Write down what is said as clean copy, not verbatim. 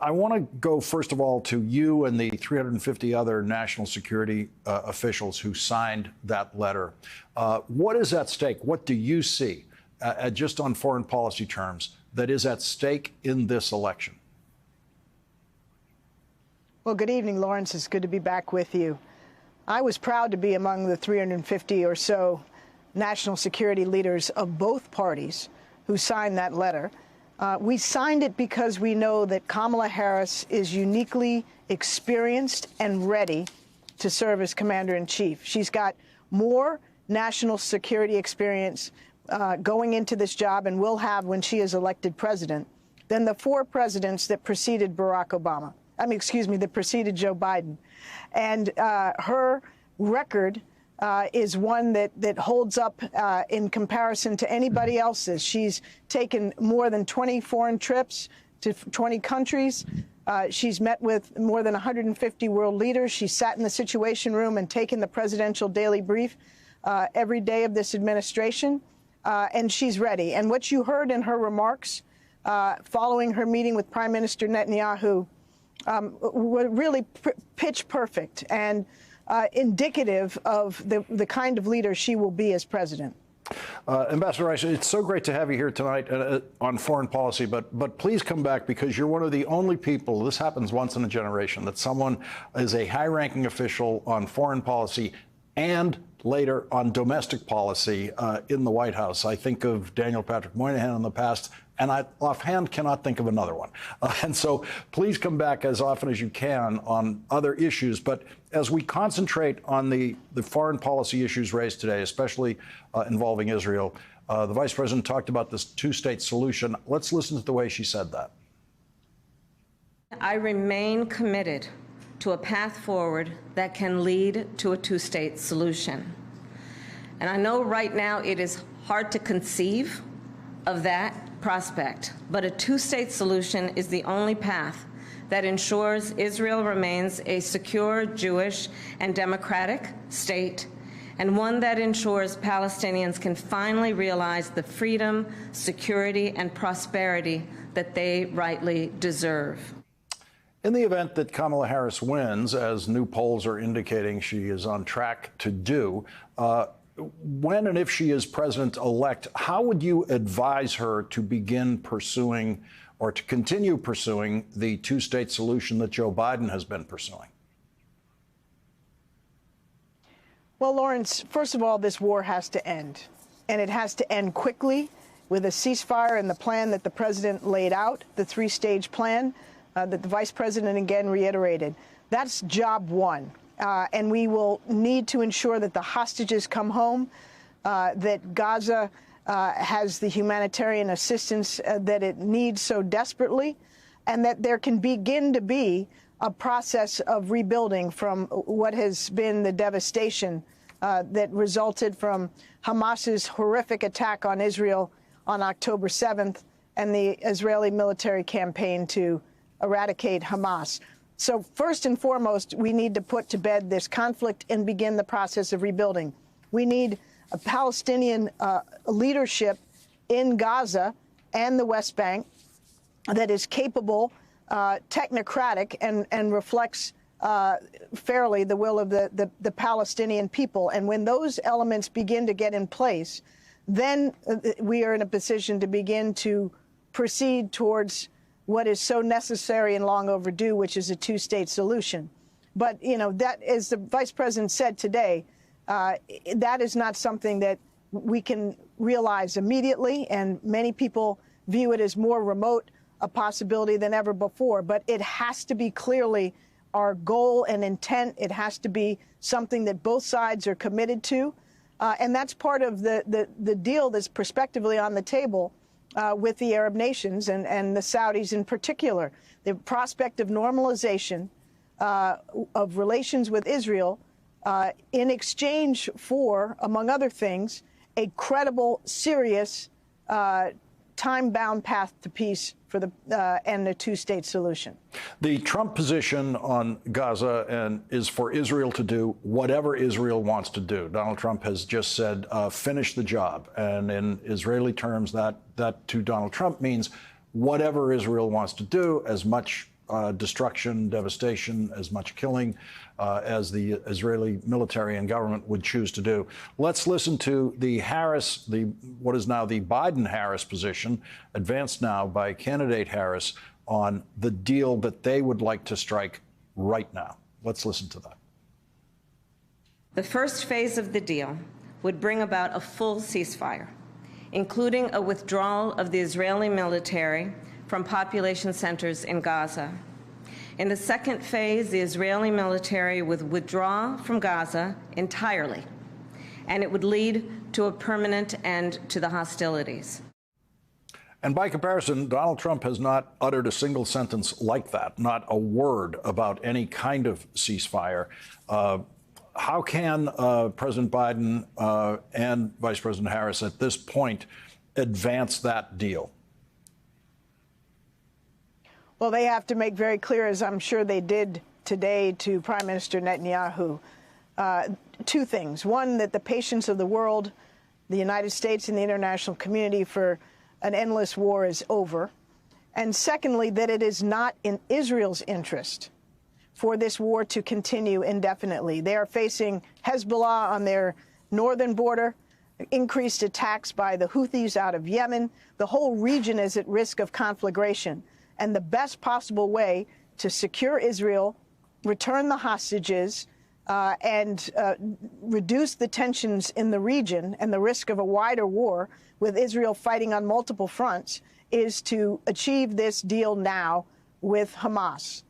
I want to go, first of all, to you and the 350 other national security officials who signed that letter. What is at stake? What do you see, just on foreign policy terms, that is at stake in this election? Well, good evening, Lawrence. It's good to be back with you. I was proud to be among the 350 or so national security leaders of both parties who signed that letter. We signed it because we know that Kamala Harris is uniquely experienced and ready to serve as commander-in-chief. She's got more national security experience going into this job and will have when she is elected president than the 4 presidents that preceded Barack Obama. That preceded Joe Biden. And her record is one that holds up in comparison to anybody else's. She's taken more than 20 foreign trips to 20 countries. She's met with more than 150 world leaders. She sat in the Situation Room and taken the presidential daily brief every day of this administration. And she's ready. And what you heard in her remarks following her meeting with Prime Minister Netanyahu were really pitch perfect and indicative of the kind of leader she will be as president. Ambassador Rice, it's so great to have you here tonight on foreign policy, but please come back, because you're one of the only people, this happens once in a generation, that someone is a high-ranking official on foreign policy and later on domestic policy in the White House. I think of Daniel Patrick Moynihan in the past, and I offhand cannot think of another one. And so please come back as often as you can on other issues. But as we concentrate on the foreign policy issues raised today, especially involving Israel, the Vice President talked about this two-state solution. Let's listen to the way she said that. I remain committed to a path forward that can lead to a two-state solution. And I know right now it is hard to conceive of that prospect, but a two-state solution is the only path that ensures Israel remains a secure, Jewish, and democratic state, and one that ensures Palestinians can finally realize the freedom, security, and prosperity that they rightly deserve. In the event that Kamala Harris wins, as new polls are indicating she is on track to do, when and if she is president-elect, how would you advise her to begin pursuing or to continue pursuing the two-state solution that Joe Biden has been pursuing? Well, Lawrence, first of all, this war has to end, and it has to end quickly with a ceasefire and the plan that the president laid out, the 3-stage plan that the vice president again reiterated. That's job one. And we will need to ensure that the hostages come home, that Gaza has the humanitarian assistance that it needs so desperately, and that there can begin to be a process of rebuilding from what has been the devastation that resulted from Hamas's horrific attack on Israel on October 7th and the Israeli military campaign to eradicate Hamas. So first and foremost, we need to put to bed this conflict and begin the process of rebuilding. We need a Palestinian leadership in Gaza and the West Bank that is capable, technocratic, and reflects fairly the will of the Palestinian people. And when those elements begin to get in place, then we are in a position to begin to proceed towards what is so necessary and long overdue, which is a two-state solution. But, you know, that, as the vice president said today, that is not something that we can realize immediately, and many people view it as more remote a possibility than ever before. But it has to be clearly our goal and intent. It has to be something that both sides are committed to. And that's part of the deal that's prospectively on the table with the Arab nations and the Saudis in particular. The prospect of normalization of relations with Israel in exchange for, among other things, a credible, serious, time-bound path to peace for and a two-state solution. The Trump position on Gaza is for Israel to do whatever Israel wants to do. Donald Trump has just said, finish the job. And in Israeli terms, that to Donald Trump means whatever Israel wants to do, as much destruction, devastation, as much killing as the Israeli military and government would choose to do. Let's listen to the Harris, what is now the Biden-Harris position, advanced now by candidate Harris, on the deal that they would like to strike right now. Let's listen to that. The first phase of the deal would bring about a full ceasefire, including a withdrawal of the Israeli military from population centers in Gaza. In the second phase, the Israeli military would withdraw from Gaza entirely, and it would lead to a permanent end to the hostilities. And by comparison, Donald Trump has not uttered a single sentence like that, not a word about any kind of ceasefire. How can President Biden and Vice President Harris at this point advance that deal? Well, they have to make very clear, as I'm sure they did today to Prime Minister Netanyahu, two things. One, that the patience of the world, the United States and the international community for an endless war is over. And secondly, that it is not in Israel's interest for this war to continue indefinitely. They are facing Hezbollah on their northern border, increased attacks by the Houthis out of Yemen. The whole region is at risk of conflagration. And the best possible way to secure Israel, return the hostages, and reduce the tensions in the region and the risk of a wider war with Israel fighting on multiple fronts is to achieve this deal now with Hamas.